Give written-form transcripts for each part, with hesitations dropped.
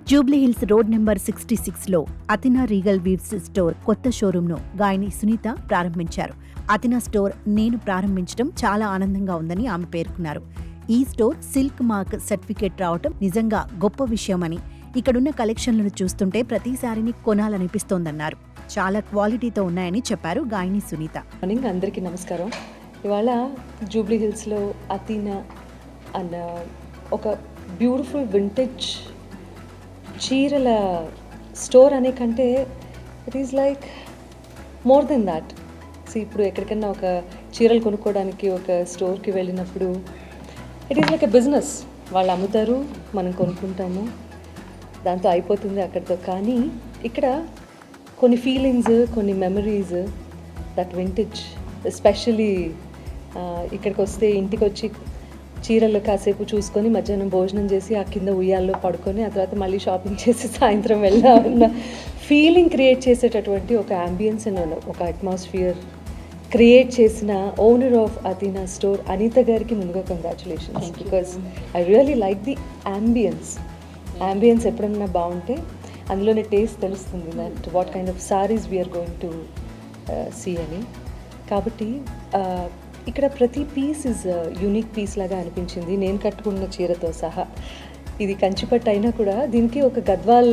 Jubilee Hills road number 66లో అతినా Regal Weaves store కొత్త షోరూంను గాయని సునీత ప్రారంభించారు. అతినా స్టోర్ నేను ప్రారంభించడం చాలా ఆనందంగా ఉందని ఆమె పేర్కొన్నారు. ఈ స్టోర్ సిల్క్ మార్క్ సర్టిఫికేట్ రావటం నిజంగా గొప్ప విషయమని, ఇక్కడున్న కలెక్షన్లను చూస్తుంటే ప్రతిసారిని కొనాలనిపిస్తోందన్నారు. చాలా క్వాలిటీతో ఉన్నాయని చెప్పారు గాయని సునీత. అందరికీ నమస్కారం. ఇవాళ జూబ్లీ హిల్స్లో అతినా అన్న ఒక బ్యూటిఫుల్ వింటేజ్ చీరల స్టోర్ అనే కంటే it is like more than that. ఇప్పుడు ఎక్కడికన్నా ఒక చీరలు కొనుక్కోవడానికి ఒక స్టోర్కి వెళ్ళినప్పుడు it is like a business. వాళ్ళు అమ్ముతారు, మనం కొనుక్కుంటాము, దాంతో అయిపోతుంది అక్కడితో. కానీ ఇక్కడ కొన్ని ఫీలింగ్స్, కొన్ని మెమరీస్, దట్ వింటేజ్ ఎస్పెషలీ ఇక్కడికి వస్తే ఇంటికి వచ్చి చీరలు కాసేపు చూసుకొని మధ్యాహ్నం భోజనం చేసి ఆ కింద ఉయ్యాల్లో పడుకొని ఆ తర్వాత మళ్ళీ షాపింగ్ చేసి సాయంత్రం వెళ్ళాలన్న ఫీలింగ్ క్రియేట్ చేసేటటువంటి ఒక అంబియన్స్ అండ్ ఒక అట్మాస్ఫియర్ క్రియేట్ చేసిన owner of Athina store Anitha గారికి ముందుగా congratulations. Because I really like the ambience ఎప్పుడన్నా బాగుంటే అందులోనే టేస్ట్ తెలుస్తుంది, that what kind of saris we are going to see అని. కాబట్టి ఇక్కడ ప్రతి పీస్ ఇస్ యూనిక్ పీస్ లాగా అనిపించింది, నేను కట్టుకున్న చీరతో సహా. ఇది కంచిపట్టు అయినా కూడా దీనికి ఒక గద్వాల్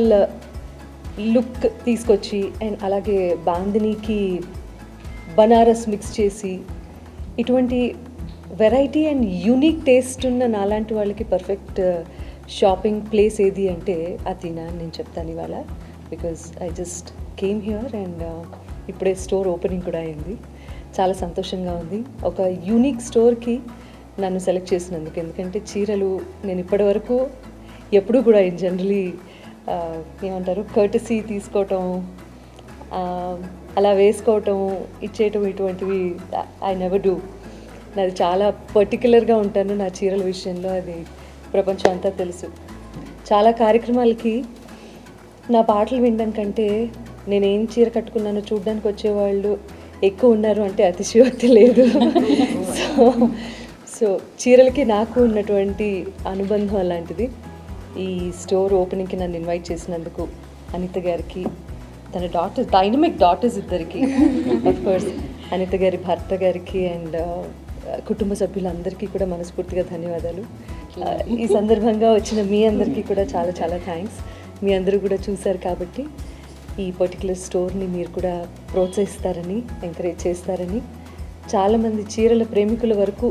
లుక్ తీసుకొచ్చి అండ్ అలాగే బాందినీకి బనారస్ మిక్స్ చేసి ఇటువంటి వెరైటీ అండ్ యూనిక్ టేస్ట్ ఉన్న నాలాంటి వాళ్ళకి పర్ఫెక్ట్ షాపింగ్ ప్లేస్ ఏది అంటే అతినా అని నేను చెప్తాను ఇవాళ. Because I just came here and ఇప్పుడే స్టోర్ ఓపెనింగ్ కూడా అయింది. చాలా సంతోషంగా ఉంది ఒక యూనిక్ స్టోర్కి నన్ను సెలెక్ట్ చేసినందుకు. ఎందుకంటే చీరలు నేను ఇప్పటి వరకు ఎప్పుడూ కూడా జనరలీ ఏమంటారు కర్టసీ తీసుకోవటం, అలా వేసుకోవటం, ఇచ్చేయటం, ఇటువంటివి ఐ నెవర్ డూ. నాది చాలా పర్టికులర్గా ఉంటాను నా చీరల విషయంలో, అది ప్రపంచం అంతా తెలుసు. చాలా కార్యక్రమాలకి నా పాటలు వినడం కంటే నేను ఏం చీర కట్టుకున్నానో చూడడానికి వచ్చేవాళ్ళు ఎక్కువ ఉన్నారు అంటే అతిశయోక్తి లేదు. సో చీరలకి నాకు ఉన్నటువంటి అనుబంధం అలాంటిది. ఈ స్టోర్ ఓపెనింగ్కి నన్ను ఇన్వైట్ చేసినందుకు అనిత గారికి, తన డాటర్స్, డైనమిక్ డాటర్స్ ఇద్దరికి, అఫ్కోర్స్ అనిత గారి భర్త గారికి అండ్ కుటుంబ సభ్యులందరికీ కూడా మనస్ఫూర్తిగా ధన్యవాదాలు. ఈ సందర్భంగా వచ్చిన మీ అందరికీ కూడా చాలా చాలా థ్యాంక్స్. మీ అందరూ కూడా చూశారు కాబట్టి ఈ పర్టికులర్ స్టోర్ని మీరు కూడా ప్రోత్సహిస్తారని, ఎంకరేజ్ చేస్తారని, చాలామంది చీరల ప్రేమికుల వరకు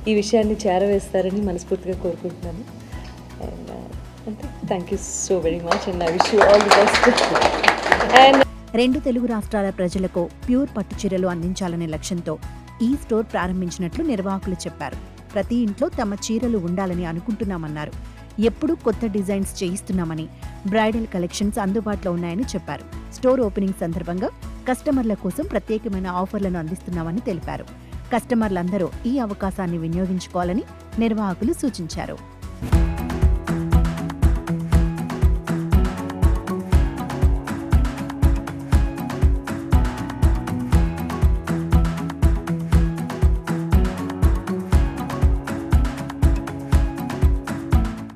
ఈ విషయాన్ని చేరవేస్తారని మనస్ఫూర్తిగా కోరుకుంటున్నాను. అండ్ అంతే, thank you so very much and I wish you all the best. And 2 Telugu రాష్ట్రాల ప్రజలకు ప్యూర్ పట్టు చీరలు అందించాలనే లక్ష్యంతో ఈ స్టోర్ ప్రారంభించినట్లు నిర్వాహకులు చెప్పారు. ప్రతి ఇంట్లో తమ చీరలు ఉండాలని అనుకుంటున్నామన్నారు. ఎప్పుడూ కొత్త డిజైన్స్ చేయిస్తున్నామని, బ్రైడల్ కలెక్షన్స్ అందుబాటులో ఉన్నాయని చెప్పారు. స్టోర్ ఓపెనింగ్ సందర్భంగా కస్టమర్ల కోసం ప్రత్యేకమైన ఆఫర్లను అందిస్తున్నామని తెలిపారు. కస్టమర్లందరూ ఈ అవకాశాన్ని వినియోగించుకోవాలని నిర్వాహకులు సూచించారు.